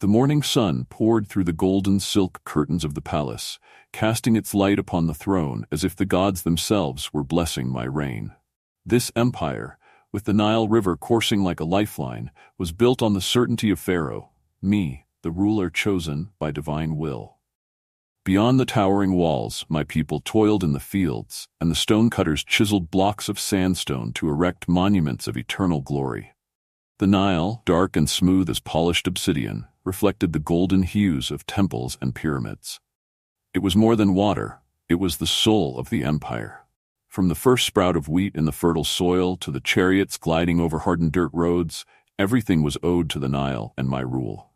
The morning sun poured through the golden silk curtains of the palace, casting its light upon the throne as if the gods themselves were blessing my reign. This empire, with the Nile River coursing like a lifeline, was built on the certainty of Pharaoh, me, the ruler chosen by divine will. Beyond the towering walls, my people toiled in the fields, and the stonecutters chiseled blocks of sandstone to erect monuments of eternal glory. The Nile, dark and smooth as polished obsidian, reflected the golden hues of temples and pyramids. It was more than water, it was the soul of the empire. From the first sprout of wheat in the fertile soil to the chariots gliding over hardened dirt roads, everything was owed to the Nile and my rule.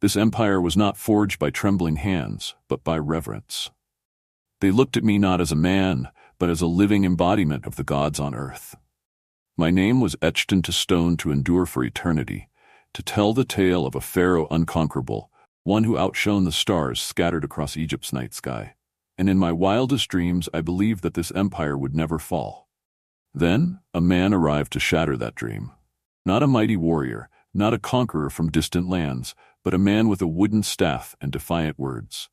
This empire was not forged by trembling hands, but by reverence. They looked at me not as a man, but as a living embodiment of the gods on earth. My name was etched into stone to endure for eternity, to tell the tale of a pharaoh unconquerable, one who outshone the stars scattered across Egypt's night sky. And in my wildest dreams I believed that this empire would never fall. Then, a man arrived to shatter that dream. Not a mighty warrior, not a conqueror from distant lands, but a man with a wooden staff and defiant words.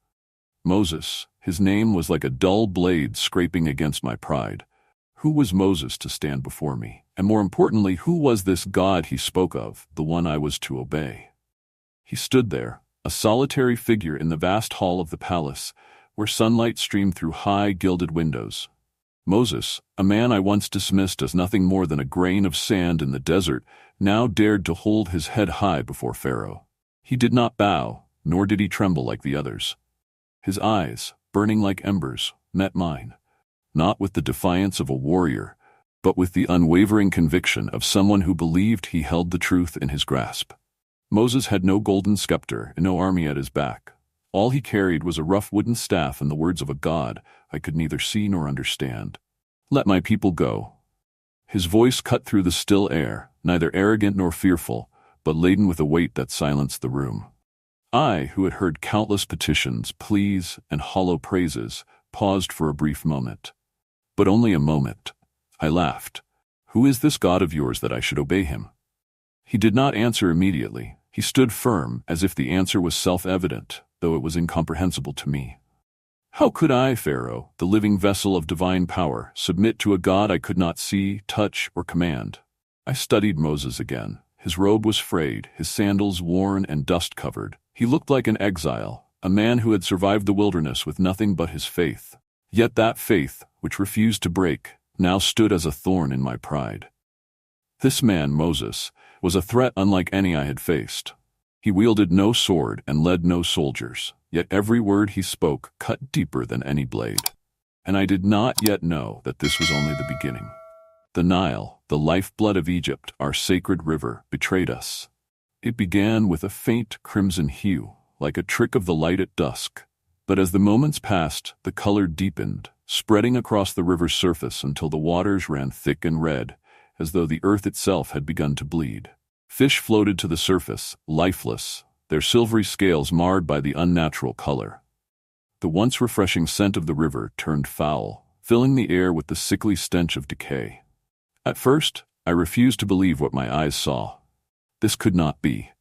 Moses, his name was like a dull blade scraping against my pride. Who was Moses to stand before me? And more importantly, who was this God he spoke of, the one I was to obey? He stood there, a solitary figure in the vast hall of the palace, where sunlight streamed through high, gilded windows. Moses, a man I once dismissed as nothing more than a grain of sand in the desert, now dared to hold his head high before Pharaoh. He did not bow, nor did he tremble like the others. His eyes, burning like embers, met mine, not with the defiance of a warrior, but with the unwavering conviction of someone who believed he held the truth in his grasp. Moses had no golden scepter and no army at his back. All he carried was a rough wooden staff and the words of a God I could neither see nor understand. "Let my people go." His voice cut through the still air, neither arrogant nor fearful, but laden with a weight that silenced the room. I, who had heard countless petitions, pleas, and hollow praises, paused for a brief moment. But only a moment. I laughed. "Who is this God of yours that I should obey him?" He did not answer immediately. He stood firm, as if the answer was self-evident, though it was incomprehensible to me. How could I, Pharaoh, the living vessel of divine power, submit to a God I could not see, touch, or command? I studied Moses again. His robe was frayed, his sandals worn and dust-covered. He looked like an exile, a man who had survived the wilderness with nothing but his faith. Yet that faith, which refused to break, now stood as a thorn in my pride. This man, Moses, was a threat unlike any I had faced. He wielded no sword and led no soldiers, yet every word he spoke cut deeper than any blade. And I did not yet know that this was only the beginning. The Nile, the lifeblood of Egypt, our sacred river, betrayed us. It began with a faint crimson hue, like a trick of the light at dusk. But as the moments passed, the color deepened, spreading across the river's surface until the waters ran thick and red, as though the earth itself had begun to bleed. Fish floated to the surface, lifeless, their silvery scales marred by the unnatural color. The once refreshing scent of the river turned foul, filling the air with the sickly stench of decay. At first, I refused to believe what my eyes saw. This could not be.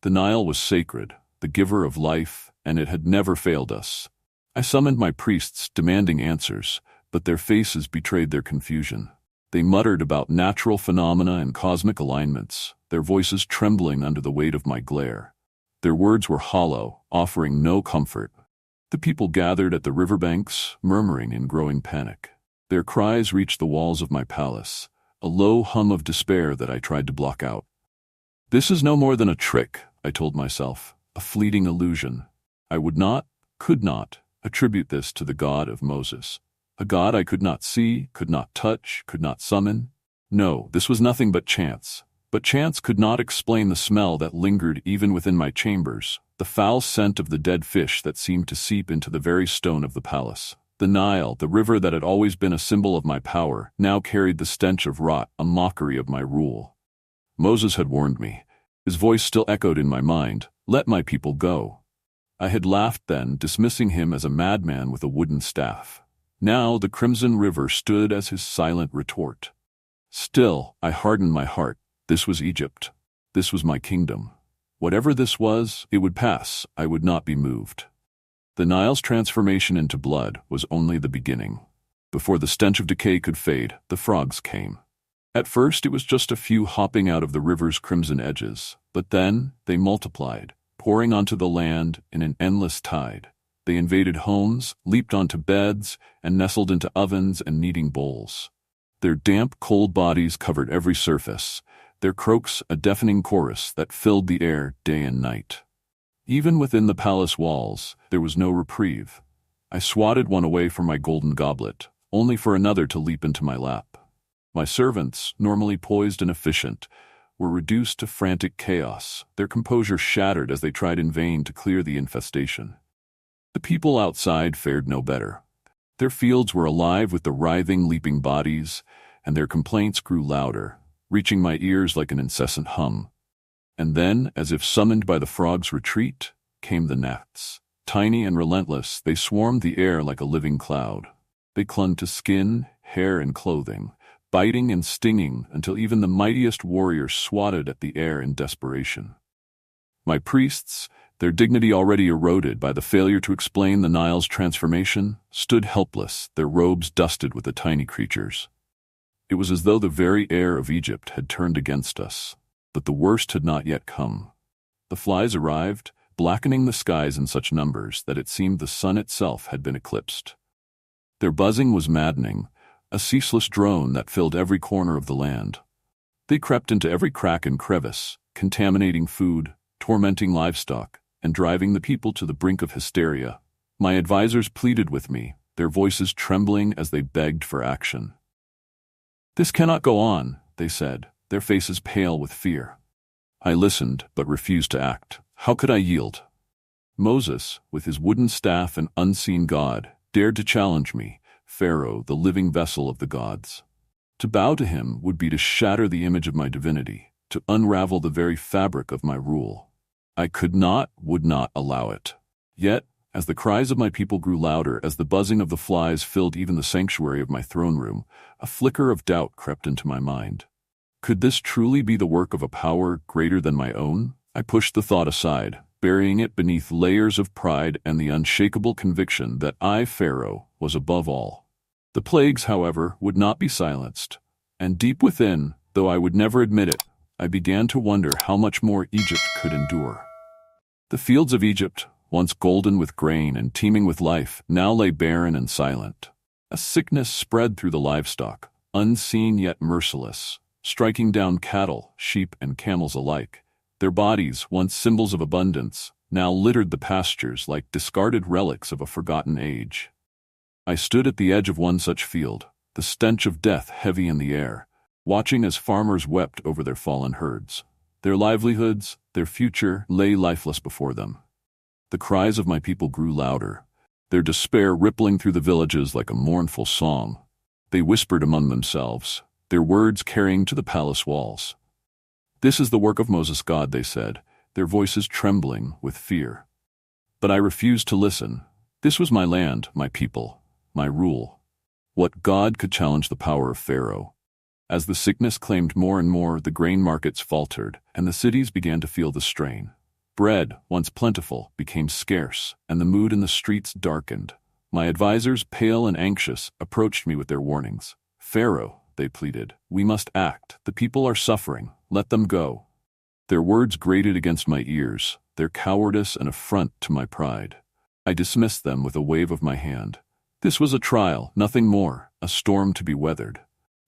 The Nile was sacred, the giver of life, and it had never failed us. I summoned my priests, demanding answers, but their faces betrayed their confusion. They muttered about natural phenomena and cosmic alignments, their voices trembling under the weight of my glare. Their words were hollow, offering no comfort. The people gathered at the riverbanks, murmuring in growing panic. Their cries reached the walls of my palace, a low hum of despair that I tried to block out. This is no more than a trick, I told myself, a fleeting illusion. I would not, could not, attribute this to the God of Moses. A God I could not see, could not touch, could not summon. No, this was nothing but chance. But chance could not explain the smell that lingered even within my chambers, the foul scent of the dead fish that seemed to seep into the very stone of the palace. The Nile, the river that had always been a symbol of my power, now carried the stench of rot, a mockery of my rule. Moses had warned me. His voice still echoed in my mind, "Let my people go." I had laughed then, dismissing him as a madman with a wooden staff. Now the crimson river stood as his silent retort. Still, I hardened my heart. This was Egypt. This was my kingdom. Whatever this was, it would pass. I would not be moved. The Nile's transformation into blood was only the beginning. Before the stench of decay could fade, the frogs came. At first, it was just a few hopping out of the river's crimson edges, but then they multiplied, pouring onto the land in an endless tide. They invaded homes, leaped onto beds, and nestled into ovens and kneading bowls. Their damp, cold bodies covered every surface, their croaks a deafening chorus that filled the air day and night. Even within the palace walls, there was no reprieve. I swatted one away from my golden goblet, only for another to leap into my lap. My servants, normally poised and efficient, were reduced to frantic chaos, their composure shattered as they tried in vain to clear the infestation. The people outside fared no better. Their fields were alive with the writhing, leaping bodies, and their complaints grew louder, reaching my ears like an incessant hum. And then, as if summoned by the frog's retreat, came the gnats. Tiny and relentless, they swarmed the air like a living cloud. They clung to skin, hair, and clothing, biting and stinging until even the mightiest warriors swatted at the air in desperation. My priests, their dignity already eroded by the failure to explain the Nile's transformation, stood helpless, their robes dusted with the tiny creatures. It was as though the very air of Egypt had turned against us, but the worst had not yet come. The flies arrived, blackening the skies in such numbers that it seemed the sun itself had been eclipsed. Their buzzing was maddening, a ceaseless drone that filled every corner of the land. They crept into every crack and crevice, contaminating food, tormenting livestock, and driving the people to the brink of hysteria. My advisors pleaded with me, their voices trembling as they begged for action. "This cannot go on," they said, their faces pale with fear. I listened, but refused to act. How could I yield? Moses, with his wooden staff and unseen God, dared to challenge me, Pharaoh, the living vessel of the gods. To bow to him would be to shatter the image of my divinity, to unravel the very fabric of my rule. I would not allow it. Yet, as the cries of my people grew louder, as the buzzing of the flies filled even the sanctuary of my throne room, a flicker of doubt crept into my mind. Could this truly be the work of a power greater than my own? I pushed the thought aside, burying it beneath layers of pride and the unshakable conviction that I, Pharaoh, was above all. The plagues, however, would not be silenced, and deep within, though I would never admit it, I began to wonder how much more Egypt could endure. The fields of Egypt, once golden with grain and teeming with life, now lay barren and silent. A sickness spread through the livestock, unseen yet merciless, striking down cattle, sheep, and camels alike. Their bodies, once symbols of abundance, now littered the pastures like discarded relics of a forgotten age. I stood at the edge of one such field, the stench of death heavy in the air, watching as farmers wept over their fallen herds. Their livelihoods, their future, lay lifeless before them. The cries of my people grew louder, their despair rippling through the villages like a mournful song. They whispered among themselves, their words carrying to the palace walls. "This is the work of Moses' God," they said, their voices trembling with fear. But I refused to listen. This was my land, my people, my rule. What God could challenge the power of Pharaoh? As the sickness claimed more and more, the grain markets faltered, and the cities began to feel the strain. Bread, once plentiful, became scarce, and the mood in the streets darkened. My advisors, pale and anxious, approached me with their warnings. "Pharaoh," they pleaded, "we must act. The people are suffering. Let them go." Their words grated against my ears, their cowardice an affront to my pride. I dismissed them with a wave of my hand. This was a trial, nothing more, a storm to be weathered.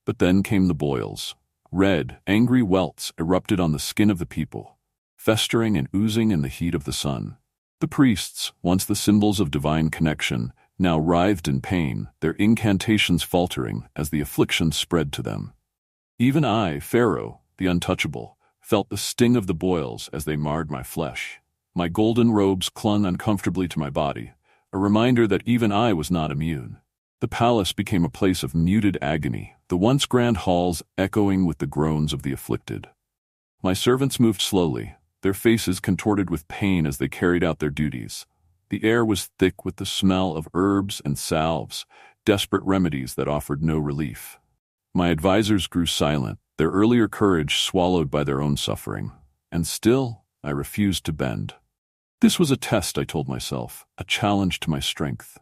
But then came the boils. Red, angry welts erupted on the skin of the people, festering and oozing in the heat of the sun. The priests, once the symbols of divine connection, now writhed in pain, their incantations faltering as the affliction spread to them. Even I, Pharaoh, the untouchable, felt the sting of the boils as they marred my flesh. My golden robes clung uncomfortably to my body, a reminder that even I was not immune. The palace became a place of muted agony, the once grand halls echoing with the groans of the afflicted. My servants moved slowly, their faces contorted with pain as they carried out their duties. The air was thick with the smell of herbs and salves, desperate remedies that offered no relief. My advisors grew silent, their earlier courage swallowed by their own suffering. And still, I refused to bend. This was a test, I told myself, a challenge to my strength.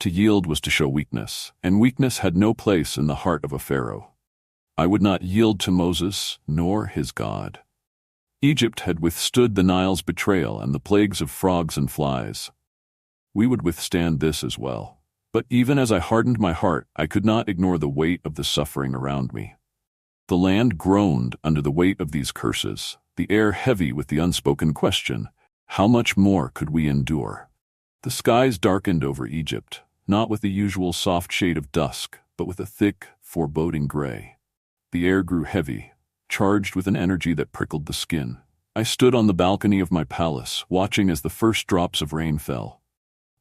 To yield was to show weakness, and weakness had no place in the heart of a pharaoh. I would not yield to Moses, nor his God. Egypt had withstood the Nile's betrayal and the plagues of frogs and flies. We would withstand this as well. But even as I hardened my heart, I could not ignore the weight of the suffering around me. The land groaned under the weight of these curses, the air heavy with the unspoken question, how much more could we endure? The skies darkened over Egypt, not with the usual soft shade of dusk, but with a thick, foreboding gray. The air grew heavy, charged with an energy that prickled the skin. I stood on the balcony of my palace, watching as the first drops of rain fell.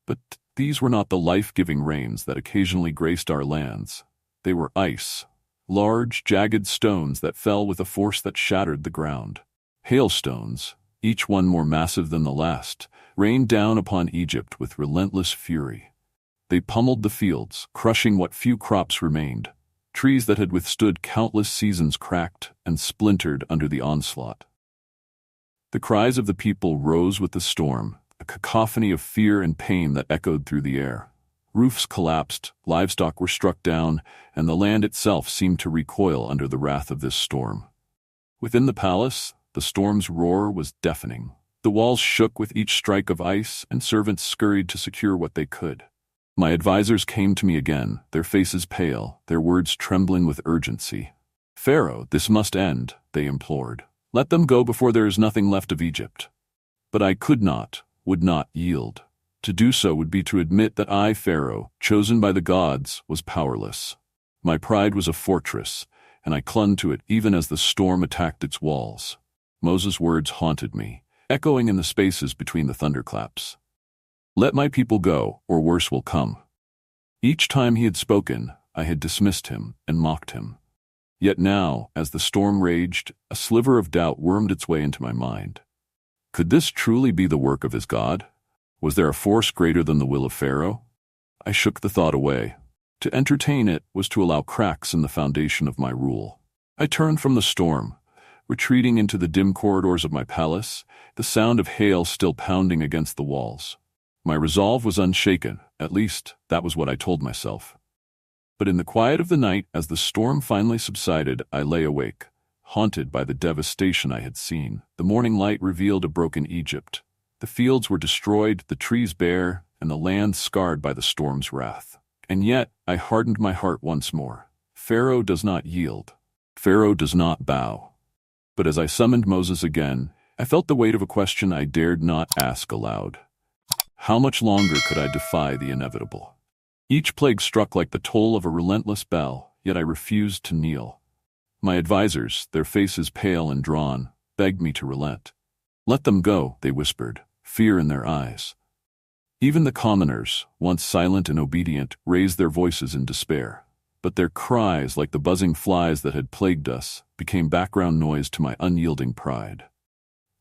But these were not the life-giving rains that occasionally graced our lands. They were ice, large, jagged stones that fell with a force that shattered the ground. Hailstones, each one more massive than the last, rained down upon Egypt with relentless fury. They pummeled the fields, crushing what few crops remained. Trees that had withstood countless seasons cracked and splintered under the onslaught. The cries of the people rose with the storm, a cacophony of fear and pain that echoed through the air. Roofs collapsed, livestock were struck down, and the land itself seemed to recoil under the wrath of this storm. Within the palace, the storm's roar was deafening. The walls shook with each strike of ice, and servants scurried to secure what they could. My advisors came to me again, their faces pale, their words trembling with urgency. "Pharaoh, this must end," they implored. "Let them go before there is nothing left of Egypt." But I could not, would not yield. To do so would be to admit that I, Pharaoh, chosen by the gods, was powerless. My pride was a fortress, and I clung to it even as the storm attacked its walls. Moses' words haunted me, echoing in the spaces between the thunderclaps. "Let my people go, or worse will come." Each time he had spoken, I had dismissed him and mocked him. Yet now, as the storm raged, a sliver of doubt wormed its way into my mind. Could this truly be the work of his God? Was there a force greater than the will of Pharaoh? I shook the thought away. To entertain it was to allow cracks in the foundation of my rule. I turned from the storm, retreating into the dim corridors of my palace, the sound of hail still pounding against the walls. My resolve was unshaken, at least that was what I told myself. But in the quiet of the night, as the storm finally subsided, I lay awake, haunted by the devastation I had seen. The morning light revealed a broken Egypt. The fields were destroyed, the trees bare, and the land scarred by the storm's wrath. And yet, I hardened my heart once more. Pharaoh does not yield. Pharaoh does not bow. But as I summoned Moses again, I felt the weight of a question I dared not ask aloud. How much longer could I defy the inevitable? Each plague struck like the toll of a relentless bell, yet I refused to kneel. My advisors, their faces pale and drawn, begged me to relent. "Let them go," they whispered, fear in their eyes. Even the commoners, once silent and obedient, raised their voices in despair. But their cries, like the buzzing flies that had plagued us, became background noise to my unyielding pride.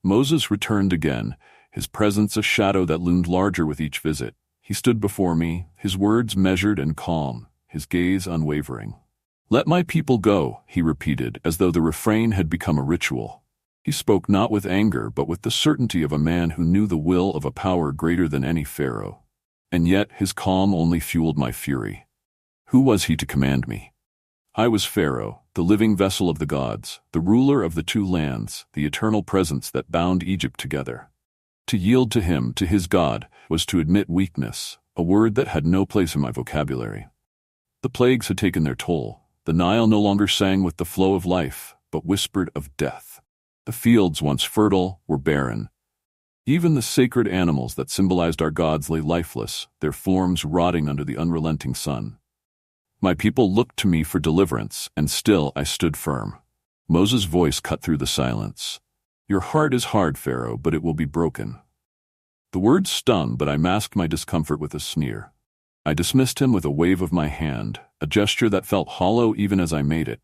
Moses returned again, his presence a shadow that loomed larger with each visit. He stood before me, his words measured and calm, his gaze unwavering. "Let my people go," he repeated, as though the refrain had become a ritual. He spoke not with anger, but with the certainty of a man who knew the will of a power greater than any pharaoh. And yet his calm only fueled my fury. Who was he to command me? I was Pharaoh, the living vessel of the gods, the ruler of the two lands, the eternal presence that bound Egypt together. To yield to him, to his God, was to admit weakness, a word that had no place in my vocabulary. The plagues had taken their toll. The Nile no longer sang with the flow of life, but whispered of death. The fields, once fertile, were barren. Even the sacred animals that symbolized our gods lay lifeless, their forms rotting under the unrelenting sun. My people looked to me for deliverance, and still I stood firm. Moses' voice cut through the silence. "Your heart is hard, Pharaoh, but it will be broken." The words stung, but I masked my discomfort with a sneer. I dismissed him with a wave of my hand, a gesture that felt hollow even as I made it.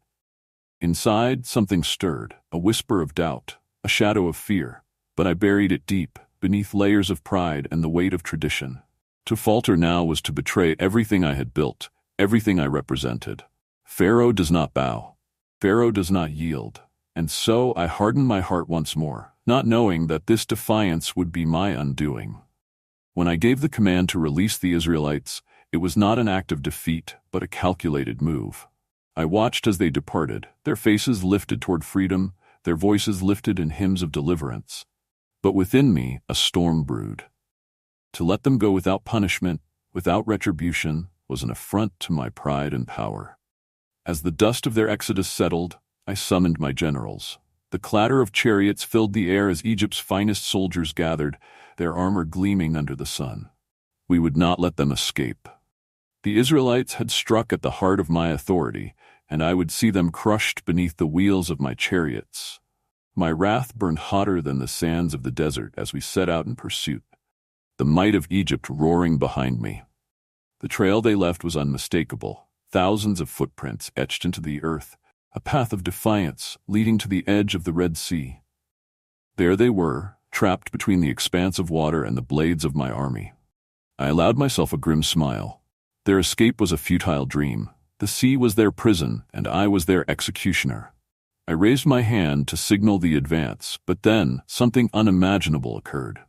Inside, something stirred, a whisper of doubt, a shadow of fear, but I buried it deep, beneath layers of pride and the weight of tradition. To falter now was to betray everything I had built, everything I represented. Pharaoh does not bow. Pharaoh does not yield. And so I hardened my heart once more, not knowing that this defiance would be my undoing. When I gave the command to release the Israelites, it was not an act of defeat, but a calculated move. I watched as they departed, their faces lifted toward freedom, their voices lifted in hymns of deliverance. But within me, a storm brewed. To let them go without punishment, without retribution, was an affront to my pride and power. As the dust of their exodus settled, I summoned my generals. The clatter of chariots filled the air as Egypt's finest soldiers gathered, their armor gleaming under the sun. We would not let them escape. The Israelites had struck at the heart of my authority, and I would see them crushed beneath the wheels of my chariots. My wrath burned hotter than the sands of the desert as we set out in pursuit, the might of Egypt roaring behind me. The trail they left was unmistakable, thousands of footprints etched into the earth, a path of defiance leading to the edge of the Red Sea. There they were, trapped between the expanse of water and the blades of my army. I allowed myself a grim smile. Their escape was a futile dream. The sea was their prison, and I was their executioner. I raised my hand to signal the advance, but then something unimaginable occurred.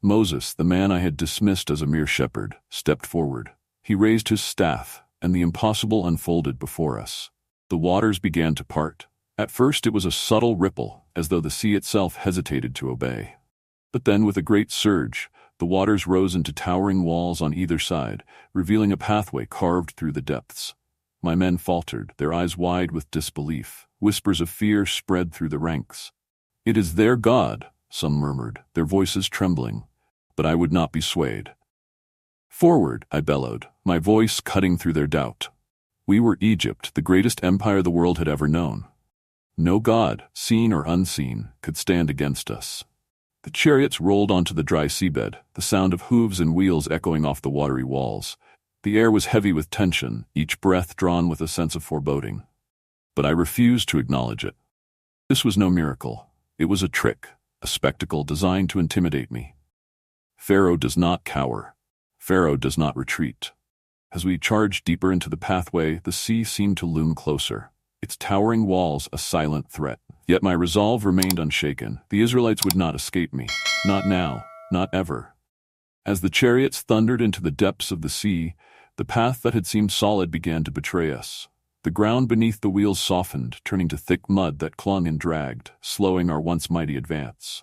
Moses, the man I had dismissed as a mere shepherd, stepped forward. He raised his staff, and the impossible unfolded before us. The waters began to part. At first it was a subtle ripple, as though the sea itself hesitated to obey. But then, with a great surge, the waters rose into towering walls on either side, revealing a pathway carved through the depths. My men faltered, their eyes wide with disbelief. Whispers of fear spread through the ranks. "It is their God," some murmured, their voices trembling. But I would not be swayed. "Forward," I bellowed, my voice cutting through their doubt. We were Egypt, the greatest empire the world had ever known. No god, seen or unseen, could stand against us. The chariots rolled onto the dry seabed, the sound of hooves and wheels echoing off the watery walls. The air was heavy with tension, each breath drawn with a sense of foreboding. But I refused to acknowledge it. This was no miracle. It was a trick, a spectacle designed to intimidate me. Pharaoh does not cower. Pharaoh does not retreat. As we charged deeper into the pathway, the sea seemed to loom closer, its towering walls a silent threat. Yet my resolve remained unshaken. The Israelites would not escape me. Not now, not ever. As the chariots thundered into the depths of the sea, the path that had seemed solid began to betray us. The ground beneath the wheels softened, turning to thick mud that clung and dragged, slowing our once mighty advance.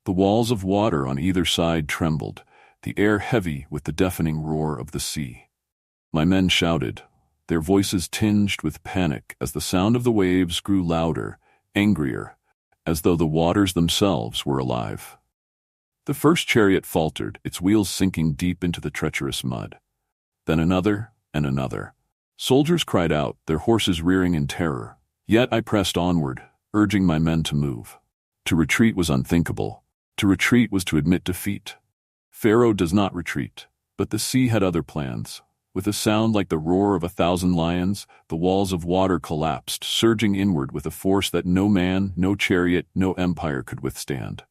The walls of water on either side trembled, the air heavy with the deafening roar of the sea. My men shouted, their voices tinged with panic as the sound of the waves grew louder, angrier, as though the waters themselves were alive. The first chariot faltered, its wheels sinking deep into the treacherous mud. Then another, and another. Soldiers cried out, their horses rearing in terror. Yet I pressed onward, urging my men to move. To retreat was unthinkable. To retreat was to admit defeat. Pharaoh does not retreat, but the sea had other plans. With a sound like the roar of 1,000 lions, the walls of water collapsed, surging inward with a force that no man, no chariot, no empire could withstand.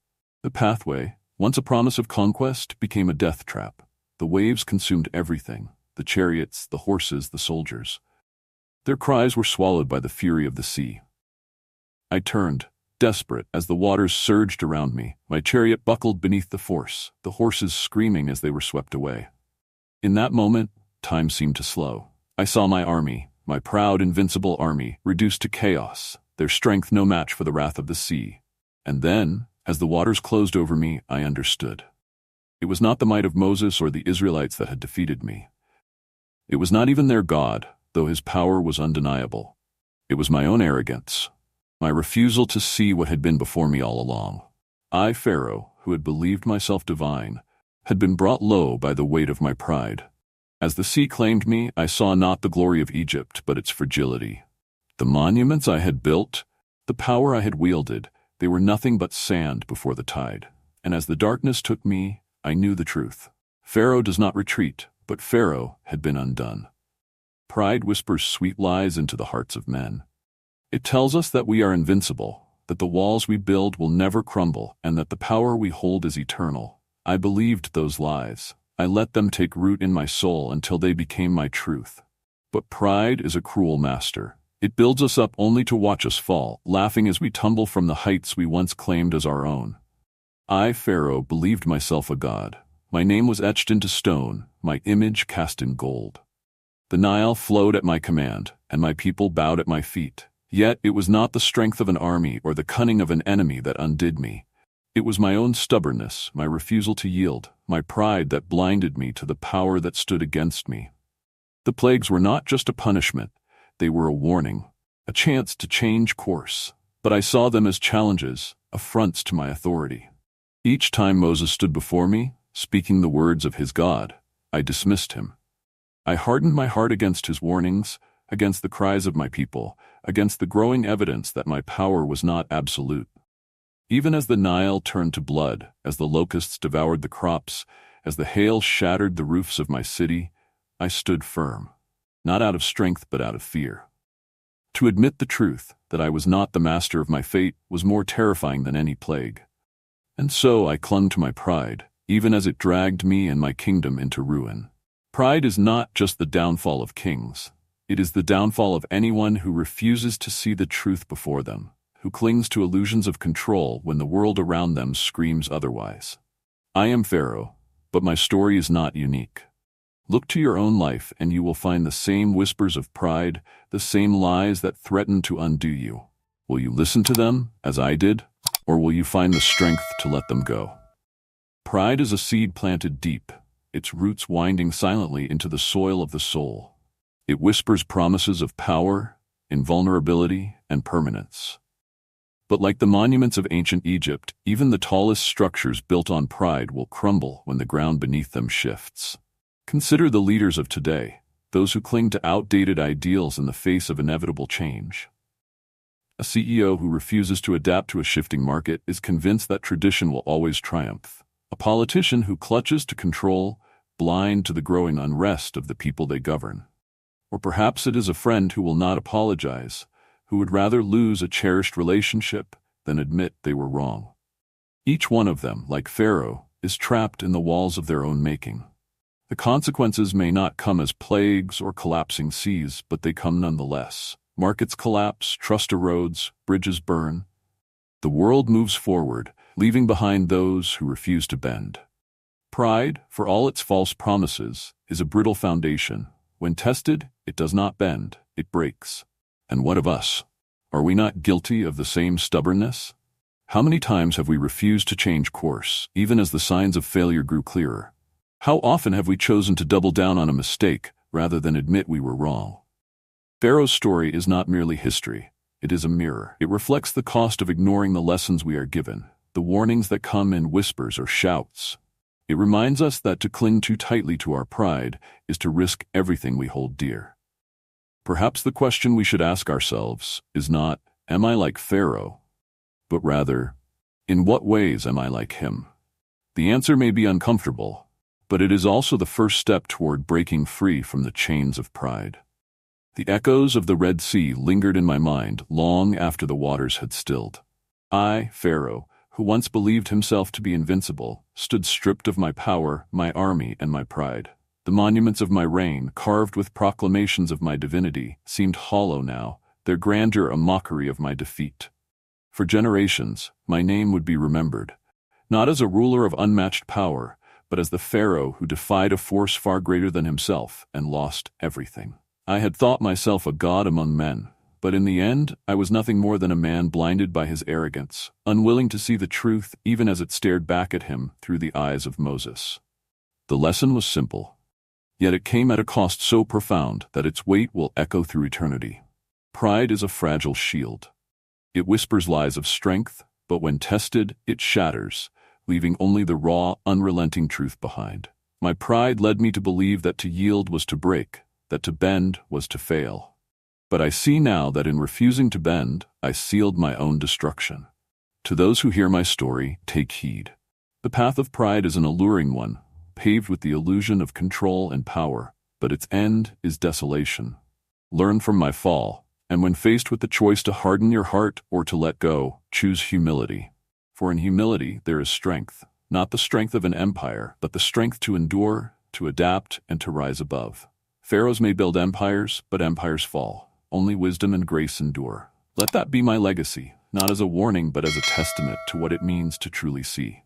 The pathway, once a promise of conquest, became a death trap. The waves consumed everything, the chariots, the horses, the soldiers. Their cries were swallowed by the fury of the sea. I turned, desperate, as the waters surged around me. My chariot buckled beneath the force, the horses screaming as they were swept away. In that moment, time seemed to slow. I saw my army, my proud, invincible army, reduced to chaos, their strength no match for the wrath of the sea. And then, as the waters closed over me, I understood. It was not the might of Moses or the Israelites that had defeated me. It was not even their God, though his power was undeniable. It was my own arrogance, my refusal to see what had been before me all along. I, Pharaoh, who had believed myself divine, had been brought low by the weight of my pride. As the sea claimed me, I saw not the glory of Egypt, but its fragility. The monuments I had built, the power I had wielded, they were nothing but sand before the tide. And as the darkness took me, I knew the truth. Pharaoh does not retreat, but Pharaoh had been undone. Pride whispers sweet lies into the hearts of men. It tells us that we are invincible, that the walls we build will never crumble, and that the power we hold is eternal. I believed those lies. I let them take root in my soul until they became my truth. But pride is a cruel master. It builds us up only to watch us fall, laughing as we tumble from the heights we once claimed as our own. I, Pharaoh, believed myself a god. My name was etched into stone, my image cast in gold. The Nile flowed at my command, and my people bowed at my feet. Yet it was not the strength of an army or the cunning of an enemy that undid me. It was my own stubbornness, my refusal to yield, my pride that blinded me to the power that stood against me. The plagues were not just a punishment, they were a warning, a chance to change course. But I saw them as challenges, affronts to my authority. Each time Moses stood before me, speaking the words of his God, I dismissed him. I hardened my heart against his warnings, against the cries of my people, against the growing evidence that my power was not absolute. Even as the Nile turned to blood, as the locusts devoured the crops, as the hail shattered the roofs of my city, I stood firm, not out of strength but out of fear. To admit the truth, that I was not the master of my fate, was more terrifying than any plague. And so I clung to my pride, even as it dragged me and my kingdom into ruin. Pride is not just the downfall of kings. It is the downfall of anyone who refuses to see the truth before them, who clings to illusions of control when the world around them screams otherwise. I am Pharaoh, but my story is not unique. Look to your own life and you will find the same whispers of pride, the same lies that threaten to undo you. Will you listen to them, as I did, or will you find the strength to let them go? Pride is a seed planted deep, its roots winding silently into the soil of the soul. It whispers promises of power, invulnerability, and permanence. But like the monuments of ancient Egypt, even the tallest structures built on pride will crumble when the ground beneath them shifts. Consider the leaders of today, those who cling to outdated ideals in the face of inevitable change. A CEO who refuses to adapt to a shifting market is convinced that tradition will always triumph. A politician who clutches to control, blind to the growing unrest of the people they govern. Or perhaps it is a friend who will not apologize, who would rather lose a cherished relationship than admit they were wrong. Each one of them, like Pharaoh, is trapped in the walls of their own making. The consequences may not come as plagues or collapsing seas, but they come nonetheless. Markets collapse, trust erodes, bridges burn. The world moves forward, leaving behind those who refuse to bend. Pride, for all its false promises, is a brittle foundation. When tested, it does not bend, it breaks. And what of us? Are we not guilty of the same stubbornness? How many times have we refused to change course, even as the signs of failure grew clearer? How often have we chosen to double down on a mistake rather than admit we were wrong? Pharaoh's story is not merely history. It is a mirror. It reflects the cost of ignoring the lessons we are given, the warnings that come in whispers or shouts. It reminds us that to cling too tightly to our pride is to risk everything we hold dear. Perhaps the question we should ask ourselves is not, am I like Pharaoh? But rather, in what ways am I like him? The answer may be uncomfortable, but it is also the first step toward breaking free from the chains of pride. The echoes of the Red Sea lingered in my mind long after the waters had stilled. I, Pharaoh, who once believed himself to be invincible, stood stripped of my power, my army, and my pride. The monuments of my reign, carved with proclamations of my divinity, seemed hollow now, their grandeur a mockery of my defeat. For generations, my name would be remembered, not as a ruler of unmatched power, but as the Pharaoh who defied a force far greater than himself and lost everything. I had thought myself a god among men, but in the end, I was nothing more than a man blinded by his arrogance, unwilling to see the truth even as it stared back at him through the eyes of Moses. The lesson was simple, yet it came at a cost so profound that its weight will echo through eternity. Pride is a fragile shield. It whispers lies of strength, but when tested, it shatters, leaving only the raw, unrelenting truth behind. My pride led me to believe that to yield was to break, that to bend was to fail. But I see now that in refusing to bend, I sealed my own destruction. To those who hear my story, take heed. The path of pride is an alluring one, paved with the illusion of control and power, but its end is desolation. Learn from my fall, and when faced with the choice to harden your heart or to let go, choose humility. For in humility there is strength, not the strength of an empire, but the strength to endure, to adapt, and to rise above. Pharaohs may build empires, but empires fall. only wisdom and grace endure. Let that be my legacy, not as a warning but as a testament to what it means to truly see.